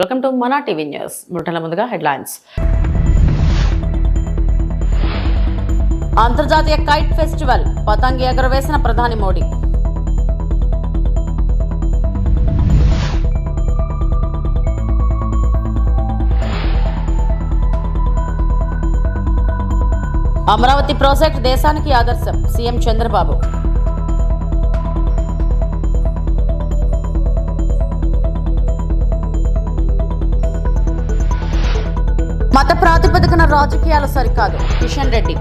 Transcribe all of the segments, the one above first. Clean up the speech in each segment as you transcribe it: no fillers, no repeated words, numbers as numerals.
Welcome to మన TV news. బులెటిన్ల ముందుగా headlines. అంతర్జాతీయ కైట్ ఫెస్టివల్ పతంగి ఎగరవేసిన ప్రధాని మోడీ. అమరావతి ప్రాజెక్ట్ దేశానికి ఆదర్శం సీఎం చంద్రబాబు. మత ప్రాతిపదికన రాజకీయాలు సరికాదు కిషన్ రెడ్డి.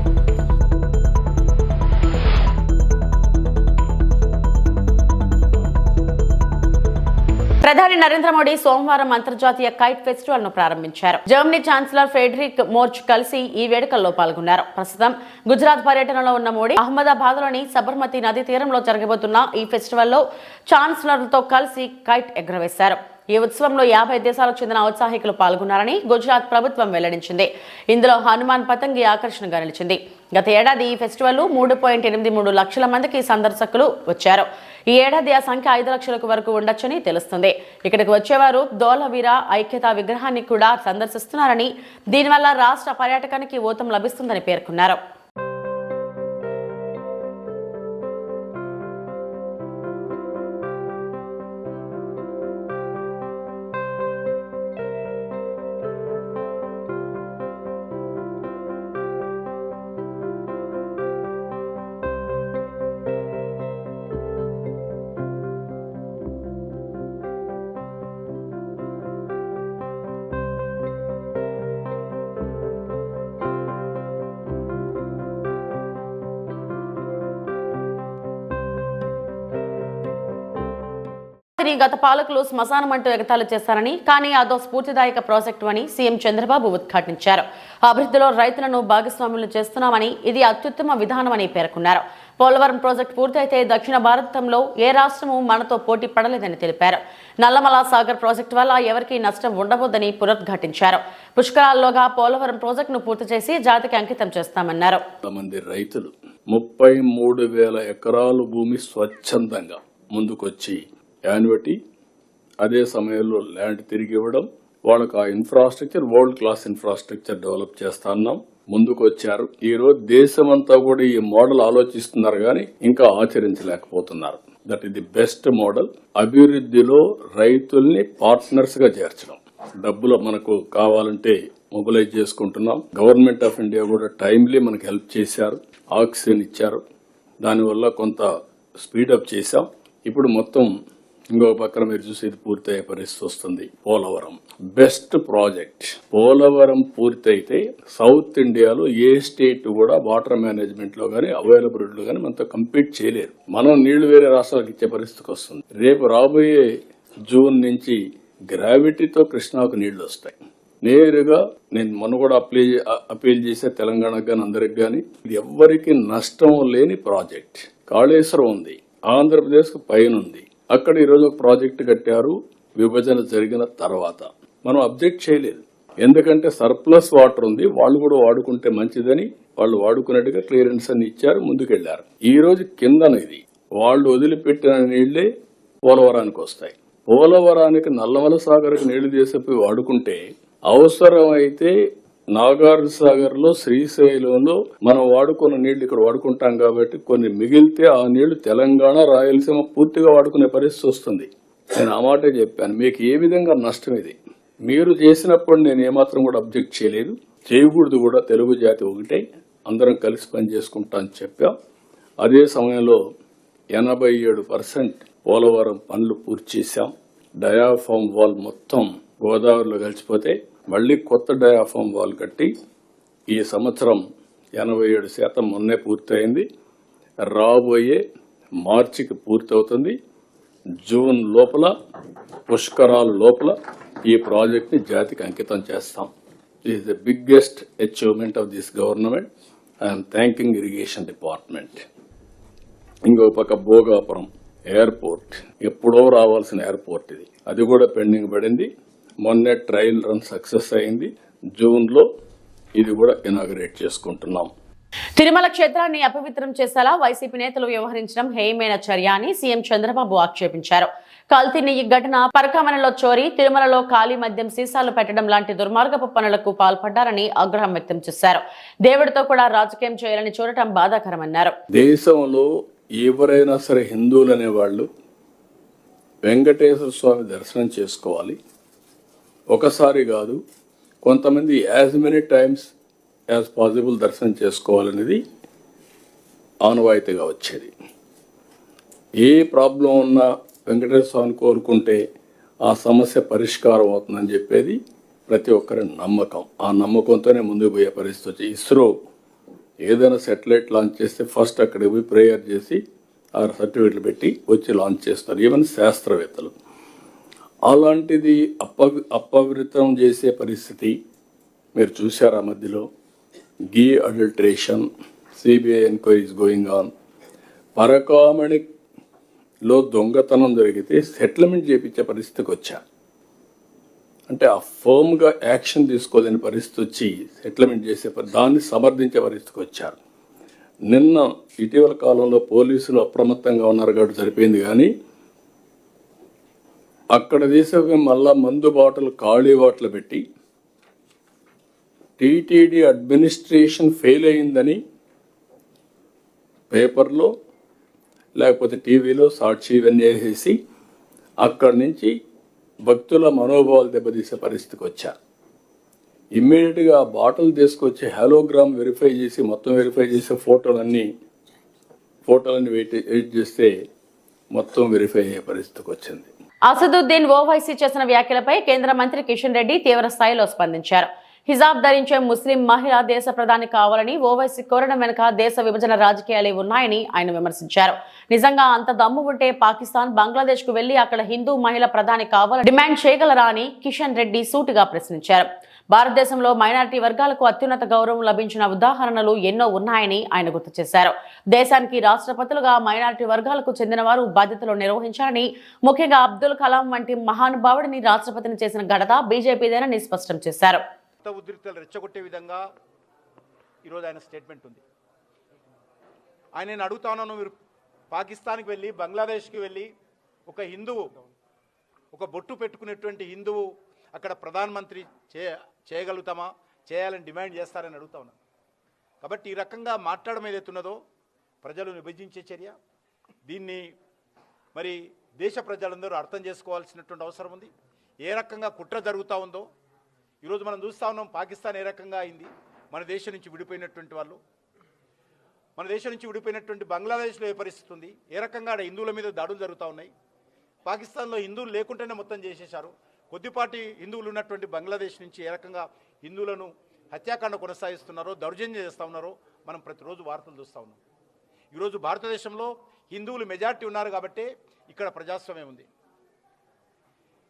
ప్రధాని నరేంద్ర మోడీ సోమవారం అంతర్జాతీయ కైట్ ఫెస్టివల్ ను ప్రారంభించారు. జర్మనీ ఛాన్సలర్ ఫ్రెడరిక్ మోర్చ్ కలిసి ఈ వేడుకల్లో పాల్గొన్నారు. ప్రస్తుతం గుజరాత్ పర్యటనలో ఉన్న మోడీ అహ్మదాబాద్ లోని సబర్మతి నదీ తీరంలో జరగబోతున్న ఈ ఫెస్టివల్లో ఛాన్సలర్లతో కలిసి కైట్ ఎగురవేశారు. ఈ ఉత్సవంలో 50 దేశాలకు చెందిన ఔత్సాహికులు పాల్గొన్నారని గుజరాత్ ప్రభుత్వం వెల్లడించింది. ఇందులో హనుమాన్ పతంగి ఆకర్షణగా నిలిచింది. గత ఏడాది ఈ ఫెస్టివల్ 3.83 లక్షల మందికి సందర్శకులు వచ్చారు. ఈ ఏడాది ఆ సంఖ్య 5 లక్షలకు వరకు ఉండొచ్చని తెలుస్తుంది. ఇక్కడికి వచ్చేవారు ధోలవీర ఐక్యతా విగ్రహాన్ని కూడా సందర్శిస్తున్నారని, దీనివల్ల రాష్ట్ర పర్యాటకానికి ఊతం లభిస్తుందని పేర్కొన్నారు. గత పాలకులు శ్మశానం అంటూ ఎగతాళి చేశారని, కానీ అదో స్ఫూర్తిదాయక ప్రాజెక్టు అని సీఎం చంద్రబాబు ఉద్ఘాటించారు. అభివృద్ధిలో రైతులను భాగస్వాములు చేస్తున్నామని, ఇది అత్యుత్తమ విధానమని పేర్కొన్నారు. పోలవరం ప్రాజెక్టు పూర్తయితే దక్షిణ భారతంలో ఏ రాష్ట్రము మనతో పోటీ పడలేదని తెలిపారు. నల్లమల సాగర్ ప్రాజెక్టు వల్ల ఎవరికీ నష్టం ఉండబోదని పునరుద్ఘాటించారు. పుష్కరాల్లోగా పోలవరం ప్రాజెక్టును పూర్తి చేసి జాతికి అంకితం చేస్తామన్నారు. రైతులు 33,000 ఎకరాలు భూమి స్వచ్ఛందంగా ముందుకొచ్చి యాన్యుటీ, అదే సమయంలో ల్యాండ్ తిరిగి ఇవ్వడం, వాళ్ళకి ఆ infrastructure world class infrastructure develop చేస్తున్నాం ముందుకు వచ్చారు. ఈ రోజు దేశమంతా కూడా ఈ మోడల్ ఆలోచిస్తున్నారు కానీ ఇంకా ఆచరించలేకపోతున్నారు. That is the best model. అభివృద్ధిలో రైతుల్ని పార్ట్నర్స్ గా చేర్చడం, డబ్బులు మనకు కావాలంటే మొబిలైజ్ చేసుకుంటున్నాం. గవర్నమెంట్ ఆఫ్ ఇండియా కూడా టైమ్లీ మనకు హెల్ప్ చేశారు, ఆక్సిజన్ ఇచ్చారు. దానివల్ల కొంత స్పీడప్ చేశాం. ఇప్పుడు మొత్తం ఇంకొక పక్కన మీరు చూసి ఇది పూర్తయ్యే పరిస్థితి వస్తుంది. Polavaram best project. పోలవరం పూర్తయితే సౌత్ ఇండియాలో ఏ స్టేట్ కూడా వాటర్ మేనేజ్మెంట్ లో గానీ అవైలబిలిటీ గానీ మనతో కంపీట్ చేయలేరు. మనం నీళ్లు వేరే రాష్ట్రాలకు ఇచ్చే పరిస్థితికి వస్తుంది. రేపు రాబోయే జూన్ నుంచి గ్రావిటీతో కృష్ణాకు నీళ్లు వస్తాయి. నేరుగా నేను మొన్న కూడా అపీల్ చేసే తెలంగాణకు గానీ అందరికి గానీ, ఇది ఎవ్వరికి నష్టం లేని ప్రాజెక్ట్. కాళేశ్వరం ఉంది, ఆంధ్రప్రదేశ్ కు పైన ఉంది. అక్కడ ఈరోజు ఒక ప్రాజెక్టు కట్టారు. విభజన జరిగిన తర్వాత మనం అబ్జెక్ట్ చేయలేదు, ఎందుకంటే సర్ప్లస్ వాటర్ ఉంది, వాళ్ళు కూడా వాడుకుంటే మంచిదని వాళ్ళు వాడుకున్నట్టుగా క్లియరెన్స్ అని ఇచ్చారు, ముందుకెళ్లారు. ఈ రోజు కిందన ఇది వాళ్ళు వదిలిపెట్టిన నీళ్లే పోలవరానికి వస్తాయి. పోలవరానికి నల్లమల సాగర్కి నీళ్లు తీసిపోయి వాడుకుంటే, అవసరమైతే నాగార్జున సాగర్ లో, శ్రీశైలంలో మనం వాడుకున్న నీళ్లు ఇక్కడ వాడుకుంటాం కాబట్టి కొన్ని మిగిలితే ఆ నీళ్లు తెలంగాణ, రాయలసీమ పూర్తిగా వాడుకునే పరిస్థితి వస్తుంది. నేను ఆ మాటే చెప్పాను. మీకు ఏ విధంగా నష్టం ఇది మీరు చేసినప్పుడు నేను ఏమాత్రం కూడా అబ్జెక్ట్ చేయలేదు, చేయకూడదు కూడా. తెలుగు జాతి ఒకటే, అందరం కలిసి పనిచేసుకుంటా అని చెప్పాం. అదే సమయంలో 87% పోలవరం పనులు పూర్తి చేశాం. డయాఫామ్ వాల్ మొత్తం గోదావరిలో కలిసిపోతే మళ్లీ కొత్త డయాఫామ్ వాల్ కట్టి ఈ సంవత్సరం 87% మొన్నే పూర్తయింది. రాబోయే మార్చికి పూర్తవుతుంది. జూన్ లోపల, పుష్కరాల లోపల ఈ ప్రాజెక్ట్ ని జాతికి అంకితం చేస్తాం. This the biggest achievement of this government. I'm thanking irrigation department. ఇంకో పక్క భోగాపురం ఎయిర్పోర్ట్, ఎప్పుడో రావాల్సిన ఎయిర్పోర్ట్ ఇది, అది కూడా పెండింగ్ పడింది. మొన్నే ట్రయల్ రన్ సక్సెస్ అయింది. జూన్ లో ఇది కూడా ఇనాగరేట్ చేసుకుంటున్నాం. తిరుమల క్షేత్రాన్ని అపవిత్రం చేసేలా వైసీపీ నేతలు వ్యవహరించడం హేయమైన చర్య అని సీఎం చంద్రబాబు ఆక్షేపించారు. కల్తీ నెయ్యి ఘటన, పరకామణలో చోరీ, తిరుమలలో ఖాళీ మద్యం సీసాలు పెట్టడం లాంటి దుర్మార్గపు పనులకు పాల్పడ్డారని ఆగ్రహం వ్యక్తం చేశారు. దేవుడితో కూడా రాజకీయం చేయాలని చూడటం బాధాకరమన్నారు. దేశంలో ఎవరైనా సరే హిందువులు అనేవాళ్ళు వెంకటేశ్వర స్వామి దర్శనం చేసుకోవాలి. ఒకసారి కాదు, కొంతమంది as many times as possible దర్శనం చేసుకోవాలనేది ఆనవాయితీగా వచ్చేది. ఏ ప్రాబ్లం ఉన్నా వెంకటేశ్వర స్వామిని కోరుకుంటే ఆ సమస్య పరిష్కారం అవుతుందని చెప్పేది ప్రతి ఒక్కరి నమ్మకం. ఆ నమ్మకంతోనే ముందుకు పోయే పరిస్థితి వచ్చి ఇస్రో ఏదైనా శాటిలైట్ లాంచ్ చేస్తే ఫస్ట్ అక్కడికి పోయి ప్రేయర్ చేసి ఆ సర్టిఫికెట్లు పెట్టి వచ్చి లాంచ్ చేస్తారు, ఈవెన్ శాస్త్రవేత్తలు. అలాంటిది అపవిత్రం చేసే పరిస్థితి మీరు చూశారు. ఆ మధ్యలో ghee adulteration, CBI enquiries going on. పరకామణిలో దొంగతనం జరిగితే సెటిల్మెంట్ చేయించే పరిస్థితికి వచ్చా. అంటే ఆ ఫర్మ్గా యాక్షన్ తీసుకోలేని పరిస్థితి వచ్చి సెటిల్మెంట్ చేసే దాన్ని సమర్థించే పరిస్థితికి వచ్చారు. నిన్న ఇటీవల కాలంలో పోలీసులు అప్రమత్తంగా ఉన్నారు కాబట్టి సరిపోయింది, కానీ అక్కడ తీసే మళ్ళా మందు బాటలు ఖాళీ బాటలు పెట్టి టీటీడీ అడ్మినిస్ట్రేషన్ ఫెయిల్ అయిందని పేపర్లో లేకపోతే టీవీలో సాక్షి ఇవన్నీ వేసేసి అక్కడి నుంచి భక్తుల మనోభావాలు దెబ్బతీసే పరిస్థితికి వచ్చారు. ఇమ్మీడియట్గా ఆ బాటిల్ తీసుకొచ్చి హాలోగ్రామ్ వెరిఫై చేసి మొత్తం వెరిఫై చేసే ఫోటోలన్నీ వెయిట్ చేస్తే మొత్తం వెరిఫై అయ్యే పరిస్థితికి వచ్చింది. అసదుద్దీన్ ఓవైసీ చేసిన వ్యాఖ్యలపై కేంద్ర మంత్రి కిషన్ రెడ్డి తీవ్ర స్థాయిలో స్పందించారు. హిజాబ్ ధరించే ముస్లిం మహిళ దేశ ప్రధాని కావాలని ఓవైసీ కోరడం వెనుక దేశ విభజన రాజకీయాలే ఉన్నాయని ఆయన విమర్శించారు. నిజంగా అంత దమ్ము ఉంటే పాకిస్తాన్, బంగ్లాదేశ్ కు వెళ్లి అక్కడ హిందూ మహిళ ప్రధాని కావాలని డిమాండ్ చేయగలరా అని కిషన్ రెడ్డి సూటిగా ప్రశ్నించారు. భారతదేశంలో మైనారిటీ వర్గాలకు అత్యున్నత గౌరవం లభించిన ఉదాహరణలు ఎన్నో ఉన్నాయని ఆయన గుర్తు చేశారు. దేశానికి రాష్ట్రపతులుగా మైనారిటీ వర్గాలకు చెందిన వారు బాధ్యతలు నిర్వహించాలని, ముఖ్యంగా అబ్దుల్ కలాం వంటి మహానుభావుడిని రాష్ట్రపతిని చేసిన ఘనత బీజేపీదేనని స్పష్టం చేశారు. ఉద్రిక్తలు రెచ్చగొట్టే విధంగా ఈరోజు ఆయన స్టేట్మెంట్ ఉంది. ఆయన నేను అడుగుతా ఉన్నాను, మీరు పాకిస్తాన్కి వెళ్ళి బంగ్లాదేశ్కి వెళ్ళి ఒక హిందువు, ఒక బొట్టు పెట్టుకునేటువంటి హిందువు అక్కడ ప్రధానమంత్రి చేయగలుగుతామా, చేయాలని డిమాండ్ చేస్తారని అడుగుతా ఉన్నాను. కాబట్టి ఈ రకంగా మాట్లాడడం ఏదైతున్నదో ప్రజలు విభజించే చర్య. దీన్ని మరి దేశ ప్రజలందరూ అర్థం చేసుకోవాల్సినటువంటి అవసరం ఉంది. ఏ రకంగా కుట్ర జరుగుతూ ఉందో ఈరోజు మనం చూస్తూ ఉన్నాం. పాకిస్తాన్ ఏ రకంగా అయింది, మన దేశం నుంచి విడిపోయినటువంటి వాళ్ళు, మన దేశం నుంచి విడిపోయినటువంటి బంగ్లాదేశ్లో ఏ పరిస్థితి ఉంది, ఏ రకంగా హిందువుల మీద దాడులు జరుగుతూ ఉన్నాయి. పాకిస్తాన్లో హిందువులు లేకుంటేనే మొత్తం చేసేశారు. కొద్దిపాటి హిందువులు ఉన్నటువంటి బంగ్లాదేశ్ నుంచి ఏ రకంగా హిందువులను హత్యాకాండ కొనసాగిస్తున్నారో, దౌర్జన్యం చేస్తూ ఉన్నారో మనం ప్రతిరోజు వార్తలు చూస్తూ ఉన్నాం. ఈరోజు భారతదేశంలో హిందువులు మెజార్టీ ఉన్నారు కాబట్టి ఇక్కడ ప్రజాస్వామ్యం ఉంది.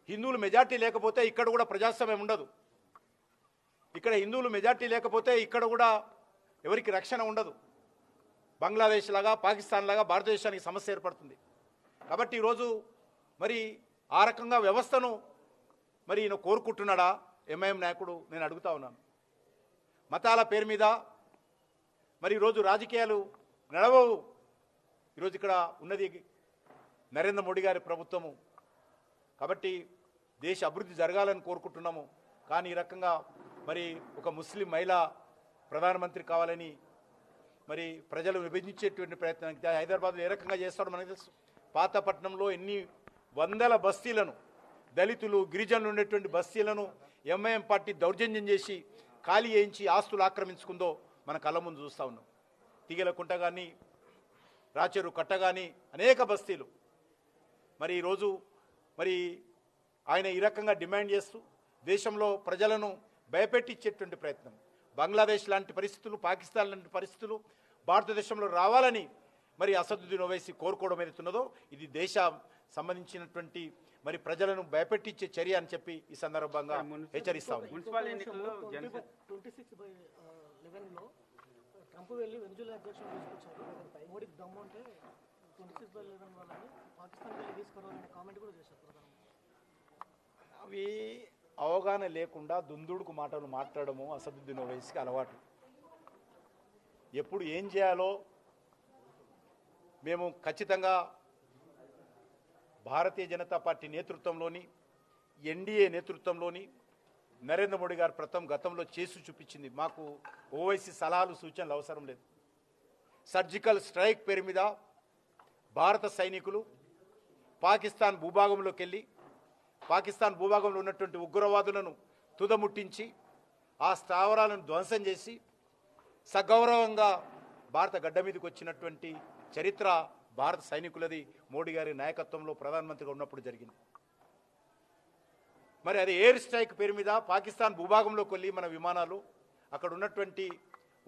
హిందువులు మెజార్టీ లేకపోతే ఇక్కడ కూడా ప్రజాస్వామ్యం ఉండదు. ఇక్కడ హిందువులు మెజార్టీ లేకపోతే ఇక్కడ కూడా ఎవరికి రక్షణ ఉండదు. బంగ్లాదేశ్ లాగా, పాకిస్తాన్ లాగా భారతదేశానికి సమస్య ఏర్పడుతుంది. కాబట్టి ఈరోజు మరి ఆ రకంగా వ్యవస్థను మరి ఈయన కోరుకుంటున్నాడా ఎంఐఎం నాయకుడు, నేను అడుగుతా ఉన్నాను. మతాల పేరు మీద మరి ఈరోజు రాజకీయాలు నడవవు. ఈరోజు ఇక్కడ ఉన్నది నరేంద్ర మోడీ గారి ప్రభుత్వము. కాబట్టి దేశ అభివృద్ధి జరగాలని కోరుకుంటున్నాము. కానీ ఈ రకంగా మరి ఒక ముస్లిం మహిళ ప్రధానమంత్రి కావాలని మరి ప్రజలు విభజించేటువంటి ప్రయత్నం హైదరాబాద్లో ఏ రకంగా చేస్తాడో మనకు తెలుసు. పాతపట్నంలో ఎన్ని వందల బస్తీలను, దళితులు, గిరిజనులు ఉండేటువంటి బస్తీలను ఎంఐఎం పార్టీ దౌర్జన్యం చేసి ఖాళీ చేయించి ఆస్తులు ఆక్రమించుకుందో మన కళ్ళ ముందు చూస్తూ ఉన్నాం. తిగలకుంట కానీ, రాచెరు కట్ట కానీ అనేక బస్తీలు. మరి ఈరోజు మరి ఆయన ఈ రకంగా డిమాండ్ చేస్తూ దేశంలో ప్రజలను భయపెట్టించేటువంటి ప్రయత్నం, బంగ్లాదేశ్ లాంటి పరిస్థితులు, పాకిస్తాన్ లాంటి పరిస్థితులు భారతదేశంలో రావాలని మరి అసదుద్దీన్ ఓవైసీ కోరుకోవడం ఏదైతున్నదో ఇది దేశ సంబంధించినటువంటి మరి ప్రజలను భయపెట్టించే చర్య అని చెప్పి ఈ సందర్భంగా హెచ్చరిస్తాం. మున్సిపల్ ఎన్నికల్లో 26/11లో ట్రంప్ వెళ్ళి వెనిజులా అధ్యక్షుడు తీసుకొచ్చారు. మోడీకి దమ్ము ఉంటే 26/11 వాళ్ళని పాకిస్తాన్ వెళ్ళి తీసుకురావాలనే కామెంట్ కూడా చేశారు ప్రధానమంత్రి. అవి అవగాహన లేకుండా దుందుడుకు మాటలు మాట్లాడము అసదుద్దీన్ ఓవైసీకి అలవాటు. ఎప్పుడు ఏం చేయాలో మేము ఖచ్చితంగా భారతీయ జనతా పార్టీ నేతృత్వంలోని ఎన్డీఏ నేతృత్వంలోని నరేంద్ర మోడీ గారు గతంలో చేసి చూపించింది. మాకు ఓవైసీ సలహాలు సూచనలు అవసరం లేదు. సర్జికల్ స్ట్రైక్ పేరు మీద భారత సైనికులు పాకిస్తాన్ భూభాగంలోకి వెళ్ళి పాకిస్తాన్ భూభాగంలో ఉన్నటువంటి ఉగ్రవాదులను తుదముట్టించి ఆ స్థావరాలను ధ్వంసం చేసి సగౌరవంగా భారత గడ్డ మీదకి వచ్చినటువంటి చరిత్ర భారత సైనికులది. మోడీ గారి నాయకత్వంలో ప్రధానమంత్రిగా ఉన్నప్పుడు జరిగింది. మరి అది ఎయిర్ స్ట్రైక్ పేరు మీద పాకిస్తాన్ భూభాగంలోకి వెళ్ళి మన విమానాలు అక్కడ ఉన్నటువంటి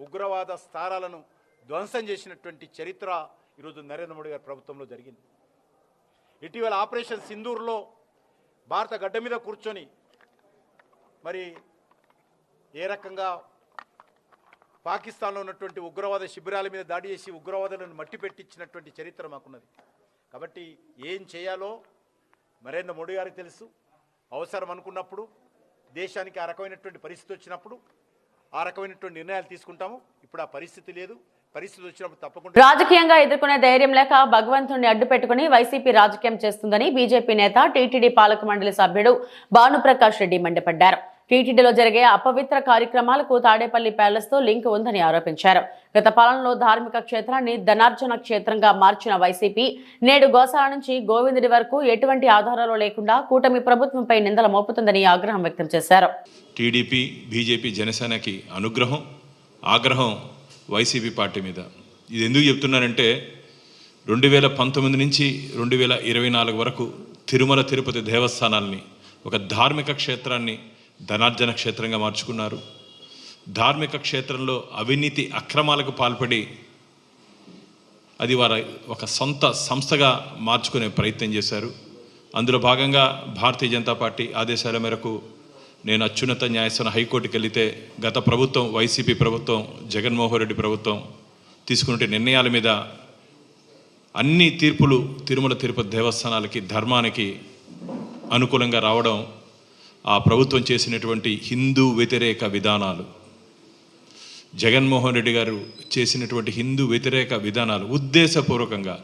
ఉగ్రవాద స్థావరాలను ధ్వంసం చేసినటువంటి చరిత్ర ఈరోజు నరేంద్ర మోడీ గారి ప్రభుత్వంలో జరిగింది. ఇటీవల ఆపరేషన్ సింధూర్లో భారత గడ్డ మీద కూర్చొని మరి ఏ రకంగా పాకిస్తాన్లో ఉన్నటువంటి ఉగ్రవాద శిబిరాల మీద దాడి చేసి ఉగ్రవాదులను మట్టి పెట్టించినటువంటి చరిత్ర మాకున్నది. కాబట్టి ఏం చేయాలో నరేంద్ర మోడీ గారికి తెలుసు. అవసరం అనుకున్నప్పుడు దేశానికి ఆ రకమైనటువంటి పరిస్థితి వచ్చినప్పుడు ఆ రకమైనటువంటి నిర్ణయాలు తీసుకుంటాము. ఇప్పుడు ఆ పరిస్థితి లేదు. పరిస్థితి వచ్చినప్పుడు తప్పకుండా రాజకీయంగా ఎదుర్కొనే ధైర్యం లేక భగవంతుడిని అడ్డు పెట్టుకుని వైసీపీ రాజకీయం చేస్తుందని బీజేపీ నేత టీటీడీ పాలక మండలి సభ్యుడు భానుప్రకాష్ రెడ్డి మండిపడ్డారు. టీటీడీలో జరిగే అపవిత్ర కార్యక్రమాలకు తాడేపల్లి ప్యాలెస్ తో లింక్ ఉందని ఆరోపించారు. గత పాలనలో ధార్మిక క్షేత్రాన్ని ధనార్జన క్షేత్రంగా మార్చిన వైసీపీ నేడు గోశాల నుంచి గోవిందుడి వరకు ఎటువంటి ఆధారాలు లేకుండా కూటమి ప్రభుత్వంపై నిందలు మోపుతుందని ఆగ్రహం వ్యక్తం చేశారు. టీడీపీ, బీజేపీ, జనసేనకి ఆగ్రహం వైసీపీ పార్టీ మీద. ఇది ఎందుకు చెప్తున్నానంటే 2019 నుంచి 2024 వరకు తిరుమల తిరుపతి దేవస్థానాల్ని ఒక ధార్మిక క్షేత్రాన్ని ధనార్జన క్షేత్రంగా మార్చుకున్నారు. ధార్మిక క్షేత్రంలో అవినీతి అక్రమాలకు పాల్పడి అది వారి ఒక సొంత సంస్థగా మార్చుకునే ప్రయత్నం చేశారు. అందులో భాగంగా భారతీయ జనతా పార్టీ ఆదేశాల మేరకు నేను అత్యున్నత న్యాయస్థానం హైకోర్టుకి వెళితే గత ప్రభుత్వం, వైసీపీ ప్రభుత్వం, జగన్మోహన్ రెడ్డి ప్రభుత్వం తీసుకునే నిర్ణయాల మీద అన్ని తీర్పులు తిరుమల తిరుపతి దేవస్థానాలకి, ధర్మానికి అనుకూలంగా రావడం, ఆ ప్రభుత్వం చేసినటువంటి హిందూ వ్యతిరేక విధానాలు, జగన్మోహన్ రెడ్డి గారు చేసినటువంటి హిందూ వ్యతిరేక విధానాలు ఉద్దేశపూర్వకంగా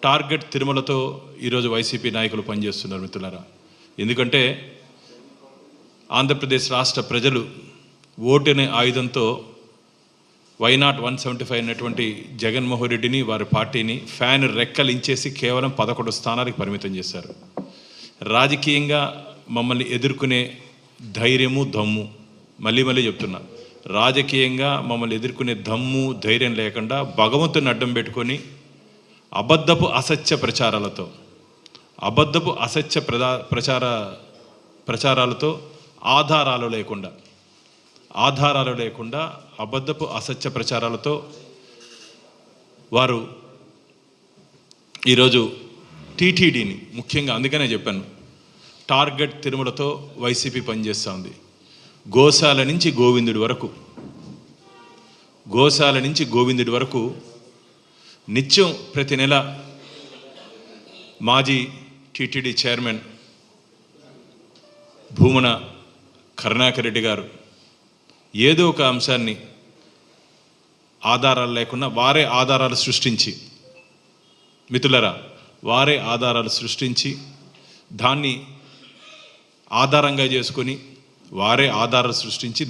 టార్గెట్ తిరుమలతో ఈరోజు వైసీపీ నాయకులు పనిచేస్తున్నారు మిత్రులారా. ఎందుకంటే ఆంధ్రప్రదేశ్ రాష్ట్ర ప్రజలు ఓటునే ఆయుధంతో వైనాట్ 175 అన్నటువంటి జగన్మోహన్ రెడ్డిని, వారి పార్టీని ఫ్యాన్ రెక్కలించేసి కేవలం 11 స్థానాలకు పరిమితం చేశారు. రాజకీయంగా మమ్మల్ని ఎదుర్కొనే ధైర్యము, దమ్ము, మళ్ళీ చెప్తున్నా, రాజకీయంగా మమ్మల్ని ఎదుర్కొనే దమ్ము, ధైర్యం లేకుండా భగవంతుని అడ్డం పెట్టుకొని అబద్ధపు అసత్య ప్రచారాలతో ఆధారాలు లేకుండా అబద్ధపు అసత్య ప్రచారాలతో వారు ఈరోజు టీటీడీని ముఖ్యంగా, అందుకనే చెప్పాను, టార్గెట్ తిరుమలతో వైసీపీ పనిచేస్తూ ఉంది. గోశాల నుంచి గోవిందుడి వరకు నిత్యం ప్రతి నెల మాజీ టీటీడీ చైర్మన్ భూమన కరుణాకర్ రెడ్డి గారు ఏదో ఒక అంశాన్ని ఆధారాలు లేకుండా వారే ఆధారాలు సృష్టించి, మిత్రులరా, వారే ఆధారాలు సృష్టించి దాన్ని ఆధారంగా చేసుకొని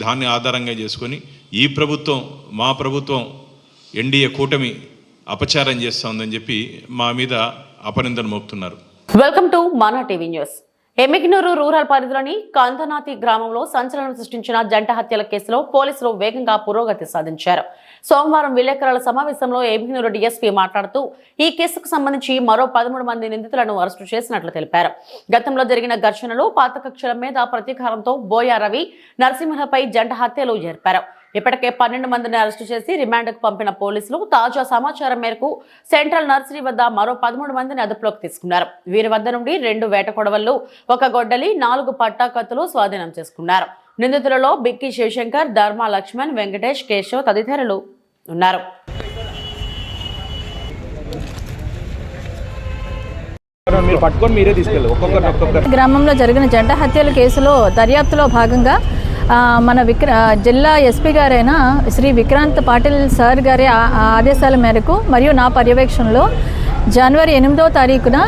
దాన్ని ఆధారంగా చేసుకొని ఈ ప్రభుత్వం, మా ప్రభుత్వం, ఎన్డీఏ కూటమి అపచారం చేస్తోందని చెప్పి మా మీద అపనిందలు మోపుతున్నారు. Welcome to Mana TV news. Emmiganur rural పరిధిలోని కందనాతి గ్రామంలో సంచలనం సృష్టించిన జంట హత్యల కేసులో పోలీసులు వేగంగా పురోగతి సాధించారు. సోమవారం విలేకరుల సమావేశంలో ఎమ్మిగనూరు డీఎస్పీ మాట్లాడుతూ ఈ కేసుకు సంబంధించి మరో 13 మంది నిందితులను అరెస్టు చేసినట్లు తెలిపారు. గతంలో జరిగిన ఘర్షణలు, పాత కక్షల మీద ప్రతీకారంతో బోయా రవి, నరసింహలపై జంట హత్యలు జరిపారు. ఇప్పటికే 12 మందిని అరెస్టు చేసి రిమాండ్కు పంపిన పోలీసులు తాజా సమాచారం మేరకు సెంట్రల్ నర్సరీ వద్ద మరో 13 మందిని అదుపులోకి తీసుకున్నారు. వీరి వద్ద నుండి 2 వేట కొడవళ్లు, 1 గొడ్డలి, 4 పట్టా కత్తులు స్వాధీనం చేసుకున్నారు. నిందితులలో బిక్కి శివశంకర్, ధర్మ లక్ష్మణ్, వెంకటేష్, కేశవ్ తదితరులు ఉన్నారు. గ్రామంలో జరిగిన జంట హత్యల కేసులో దర్యాప్తులో భాగంగా మన జిల్లా ఎస్పీ గారైన శ్రీ విక్రాంత్ పాటిల్ సార్ గారి ఆదేశాల మేరకు మరియు నా పర్యవేక్షణలో జనవరి 8వ తారీఖున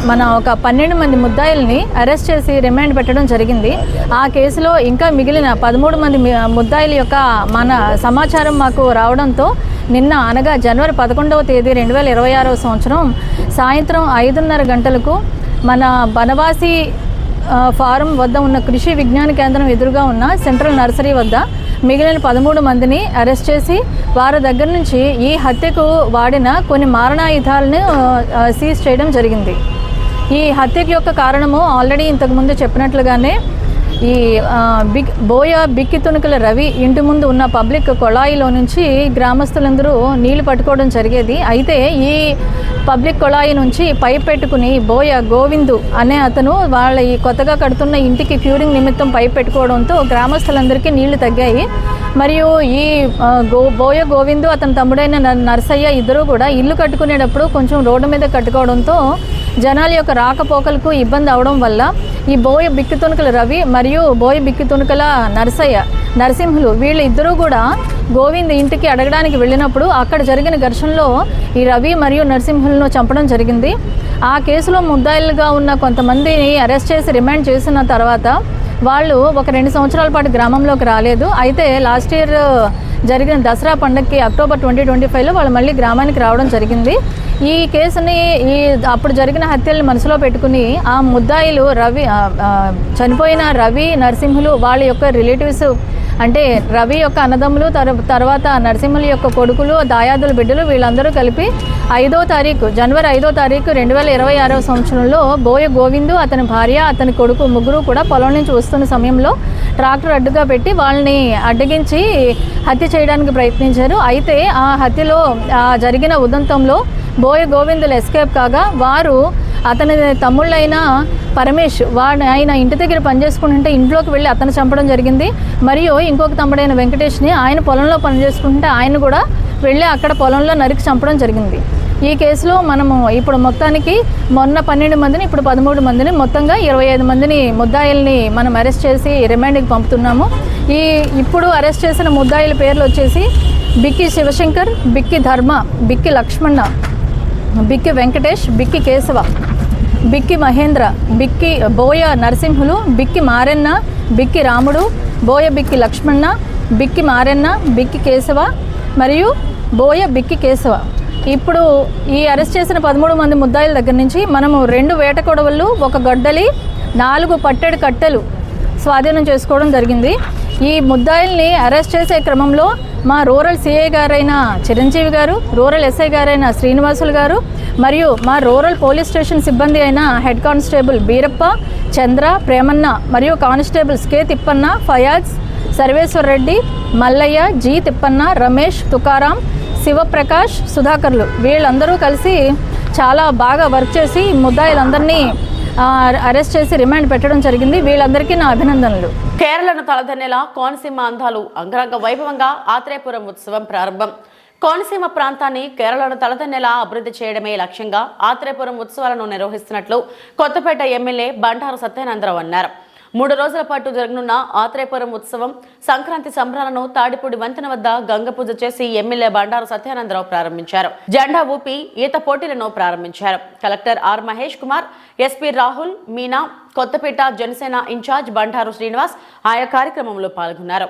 మన ఒక 12 మంది ముద్దాయిల్ని అరెస్ట్ చేసి రిమాండ్ పెట్టడం జరిగింది. ఆ కేసులో ఇంకా మిగిలిన 13 మంది ముద్దాయిల యొక్క మన సమాచారం మాకు రావడంతో నిన్న అనగా జనవరి 11వ తేదీ 2026వ సంవత్సరం సాయంత్రం 5:30 గంటలకు మన బనవాసి ఫారం వద్ద ఉన్న కృషి విజ్ఞాన కేంద్రం ఎదురుగా ఉన్న సెంట్రల్ నర్సరీ వద్ద మిగిలిన 13 మందిని అరెస్ట్ చేసి వారి దగ్గర నుంచి ఈ హత్యకు వాడిన కొన్ని మారణాయుధాలను సీజ్ చేయడం జరిగింది. ఈ హత్యకు యొక్క కారణము ఆల్రెడీ ఇంతకుముందు చెప్పినట్లుగానే ఈ బిక్కి తుణుకుల రవి ఇంటి ముందు ఉన్న పబ్లిక్ కొళాయిలో నుంచి గ్రామస్తులందరూ నీళ్లు పట్టుకోవడం జరిగేది. అయితే ఈ పబ్లిక్ కొళాయి నుంచి పైప్ పెట్టుకుని బోయ గోవిందు అనే అతను వాళ్ళ ఈ కొత్తగా కడుతున్న ఇంటికి క్యూరింగ్ నిమిత్తం పైప్ పెట్టుకోవడంతో గ్రామస్తులందరికీ నీళ్లు తగ్గాయి. మరియు ఈ బోయ గోవిందు అతని తమ్ముడైన నర్సయ్య ఇద్దరు కూడా ఇల్లు కట్టుకునేటప్పుడు కొంచెం రోడ్డు మీద కట్టుకోవడంతో జనాల యొక్క రాకపోకలకు ఇబ్బంది అవడం వల్ల ఈ బోయ బిక్కి తుణుకుల రవి మరియు బోయ బిక్కి తుణుకుల నరసింహులు వీళ్ళు ఇద్దరూ కూడా గోవింద్ ఇంటికి అడగడానికి వెళ్ళినప్పుడు అక్కడ జరిగిన ఘర్షణలో ఈ రవి మరియు నరసింహులను చంపడం జరిగింది. ఆ కేసులో ముద్దాయిలుగా ఉన్న కొంతమందిని అరెస్ట్ చేసి రిమాండ్ చేసిన తర్వాత వాళ్ళు ఒక 2 సంవత్సరాల పాటు గ్రామంలోకి రాలేదు. అయితే లాస్ట్ ఇయర్ జరిగిన దసరా పండుగకి అక్టోబర్ 2025లో వాళ్ళు మళ్ళీ గ్రామానికి రావడం జరిగింది. ఈ కేసుని అప్పుడు జరిగిన హత్యల్ని మనసులో పెట్టుకుని ఆ ముద్దాయిలు చనిపోయిన రవి నరసింహులు వాళ్ళ యొక్క రిలేటివ్స్ అంటే రవి యొక్క అన్నదమ్ములు తర్వాత నరసింహుల యొక్క కొడుకులు దాయాదుల బిడ్డలు వీళ్ళందరూ కలిపి జనవరి 5వ తారీఖు 2026వ సంవత్సరంలో బోయ గోవిందు అతని భార్య అతని కొడుకు ముగ్గురు కూడా పొలం నుంచి వస్తున్న సమయంలో ట్రాక్టర్ అడ్డుగా పెట్టి వాళ్ళని అడ్డగించి హత్య చేయడానికి ప్రయత్నించారు. అయితే ఆ హత్యలో జరిగిన ఉదంతంలో బోయ గోవిందులు ఎస్కేప్ కాగా వారు అతని తమ్ముళ్ళైన పరమేష్ ఆయన ఇంటి దగ్గర పనిచేసుకుంటుంటే ఇంట్లోకి వెళ్ళి అతను చంపడం జరిగింది. మరియు ఇంకొక తమ్ముడైన వెంకటేష్ని ఆయన పొలంలో పనిచేసుకుంటుంటే ఆయన కూడా వెళ్ళి అక్కడ పొలంలో నరికి చంపడం జరిగింది. ఈ కేసులో మనము ఇప్పుడు మొత్తానికి మొన్న 12 మందిని ఇప్పుడు 13 మందిని మొత్తంగా 25 మందిని ముద్దాయిల్ని మనం అరెస్ట్ చేసి రిమాండ్కి పంపుతున్నాము. ఇప్పుడు అరెస్ట్ చేసిన ముద్దాయిల పేర్లు వచ్చేసి బిక్కి శివశంకర్, బిక్కి ధర్మ, బిక్కి లక్ష్మణ, బిక్కి వెంకటేష్, బిక్కి కేశవ, బిక్కి మహేంద్ర, బిక్కి బోయ నరసింహులు, బిక్కి మారెన్న, బిక్కి రాముడు, బోయ బిక్కి లక్ష్మణ, బిక్కి మారెన్న, బిక్కి కేశవ మరియు బోయ బిక్కి కేశవ. ఇప్పుడు ఈ అరెస్ట్ చేసిన 13 మంది ముద్దాయిల దగ్గర నుంచి మనము 2 వేట కొడవళ్ళు, 1 గొడ్డలి, 4 పట్టెడు కట్టెలు స్వాధీనం చేసుకోవడం జరిగింది. ఈ ముద్దాయిల్ని అరెస్ట్ చేసే క్రమంలో మా రూరల్ సిఐ గారైన చిరంజీవి గారు, రూరల్ ఎస్ఐ గారైన శ్రీనివాసులు గారు మరియు మా రూరల్ పోలీస్ స్టేషన్ సిబ్బంది అయిన హెడ్ కానిస్టేబుల్ బీరప్ప, చంద్ర, ప్రేమన్న మరియు constables K Tippanna, Fayaz, Sarveshwar Reddy, Mallaiah, G Tippanna, Ramesh, Tukaram, Shivaprakash, సుధాకర్లు వీళ్ళందరూ కలిసి చాలా బాగా వర్క్ చేసి ముద్దాయిలందరినీ అరెస్ట్ చేసి రిమాండ్ పెట్టడం జరిగింది. వీళ్ళందరికీ నా అభినందనలు. కేరళను తలదన్నేలా కోనసీమ అందాలు అంగరంగ వైభవంగా ఆత్రేయపురం ఉత్సవం ప్రారంభం. కోనసీమ ప్రాంతాన్ని కేరళను తలదన్నేలా అభివృద్ధి చేయడమే లక్ష్యంగా ఆత్రేయపురం ఉత్సవాలను నిర్వహిస్తున్నట్లు కొత్తపేట ఎమ్మెల్యే బండారు సత్యానందరావు అన్నారు. 3 రోజుల పాటు జరగనున్న ఆత్రేయపురం ఉత్సవం సంక్రాంతి సంబరాలను తాడిపూడి వంతెన వద్ద గంగ పూజ చేసి ఎమ్మెల్యే బండారు సత్యానందరావు ప్రారంభించారు. జెండా ఊపి ఈత పోటీలను ప్రారంభించారు. Collector R Mahesh Kumar, SP Rahul Meena, Kothapeta Janasena in charge Bandaru Srinivas ఆయా కార్యక్రమంలో పాల్గొన్నారు.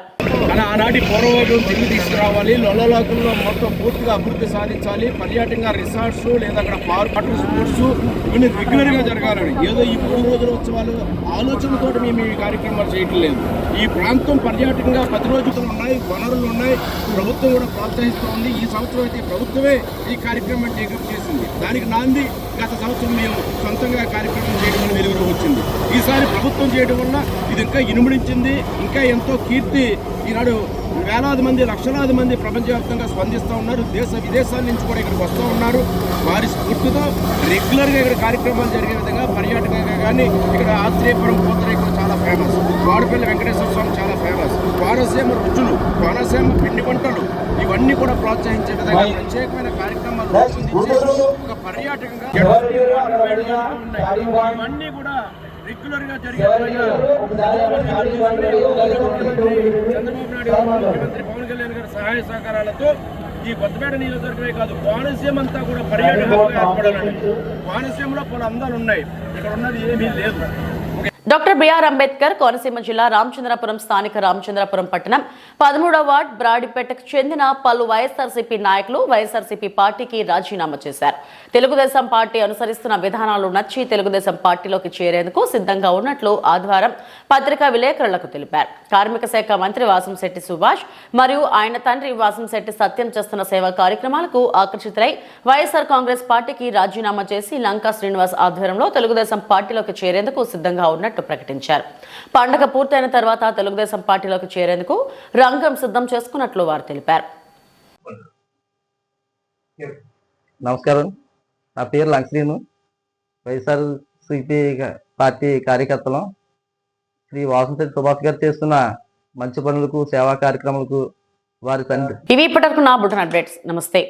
ఆనాటి పూర్వవైపు తిరిగి తీసుకురావాలి, లొల్లలోకంలో మొత్తం పూర్తిగా అభివృద్ధి సాధించాలి, పర్యాటక రిసార్ట్స్ లేదా అక్కడ పార్క్ స్పోర్ట్స్ ఇవన్నీ రెగ్యులర్గా జరగాలని ఏదో ఈ 3 రోజుల ఉత్సవాలు ఆలోచనతో మేము ఈ కార్యక్రమాలు చేయటం లేదు. ఈ ప్రాంతం పర్యాటకంగా 10 రోజులు ఉన్నాయి, వనరులు ఉన్నాయి, ప్రభుత్వం కూడా ప్రోత్సహిస్తూ ఉంది. ఈ సంవత్సరం అయితే ప్రభుత్వమే ఈ కార్యక్రమం టేకప్ చేసింది. దానికి నాంది గత సంవత్సరం మేము సొంతంగా కార్యక్రమం చేయడం వల్ల వెలుగులోకి వచ్చింది. ఈసారి ప్రభుత్వం చేయడం వల్ల ఇది ఇంకా ఇనుమడించింది, ఇంకా ఎంతో కీర్తి. ఈనాడు వేలాది మంది, లక్షలాది మంది ప్రపంచవ్యాప్తంగా స్పందిస్తూ ఉన్నారు. దేశ విదేశాల నుంచి కూడా ఇక్కడికి వస్తూ ఉన్నారు. వారి స్ఫూర్తితో రెగ్యులర్గా ఇక్కడ కార్యక్రమాలు జరిగే విధంగా పర్యాటకంగా కానీ ఇక్కడ ఆత్రేయపురం పూతరేకులు చాలా ఫేమస్, వాడపల్లి వెంకటేశ్వర స్వామి చాలా ఫేమస్, కోనసీమ రుచులు, కోనసీమ పిండి వంటలు ఇవన్నీ కూడా ప్రోత్సహించే విధంగా ప్రత్యేకమైన కార్యక్రమాలు రూపొందించి ఒక పర్యాటకంగా ఉన్నాయి. ఇవన్నీ కూడా రెగ్యులర్ గా జరిగే చంద్రబాబు నాయుడు గారు ముఖ్యమంత్రి పవన్ కళ్యాణ్ గారి సహాయ సహకారాలతో ఈ కొత్తపేట నియోజకవర్గమే కాదు కోనసీమ అంతా కూడా పర్యాటకంగా ఏర్పడాలని. కోనసీమలో పలు అందాలు ఉన్నాయి, ఇక్కడ ఉన్నది ఏమీ లేదు. డాక్టర్ బిఆర్ అంబేద్కర్ కోనసీమ జిల్లా రామచంద్రపురం స్థానిక రామచంద్రపురం పట్టణం 13వ వార్డ్ బ్రాడిపేటకు చెందిన పలు వైఎస్ఆర్సీపీ నాయకులు వైఎస్ఆర్సీపీ పార్టీకి రాజీనామా చేశారు. తెలుగుదేశం పార్టీ అనుసరిస్తున్న విధానాలు నచ్చి తెలుగుదేశం పార్టీలోకి చేరేందుకు సిద్ధంగా ఉన్నట్లు ఆదివారం పత్రికా విలేకరులకు తెలిపారు. కార్మిక శాఖ మంత్రి వాసంశెట్టి సుభాష్ మరియు ఆయన తండ్రి వాసంశెట్టి సత్యం చేస్తున్న సేవా కార్యక్రమాలకు ఆకర్షితులై వైఎస్ఆర్ కాంగ్రెస్ పార్టీకి రాజీనామా చేసి లంకా శ్రీనివాస్ ఆధ్వర్యంలో తెలుగుదేశం పార్టీలోకి చేరేందుకు సిద్ధంగా ఉన్నట్లు ప్రకటించారు. పండగ పూర్తయిన తర్వాత తెలుగుదేశం పార్టీలోకి చేరేందుకు రంగం సిద్ధం చేసుకున్నట్లు వారు తెలిపారు. నమస్కారం, నా పేరు లంకశ్రీను. వైఎస్ఆర్సీపీ పార్టీ కార్యకర్తలు. శ్రీ వాసంశెట్టి సుభాష్ గారు చేస్తున్న మంచి పనులకు సేవా కార్యక్రమాలకు వారి తండ్రి. ఇవి ఇప్పటివరకు నా బులెటిన్ అప్డేట్స్. నమస్తే.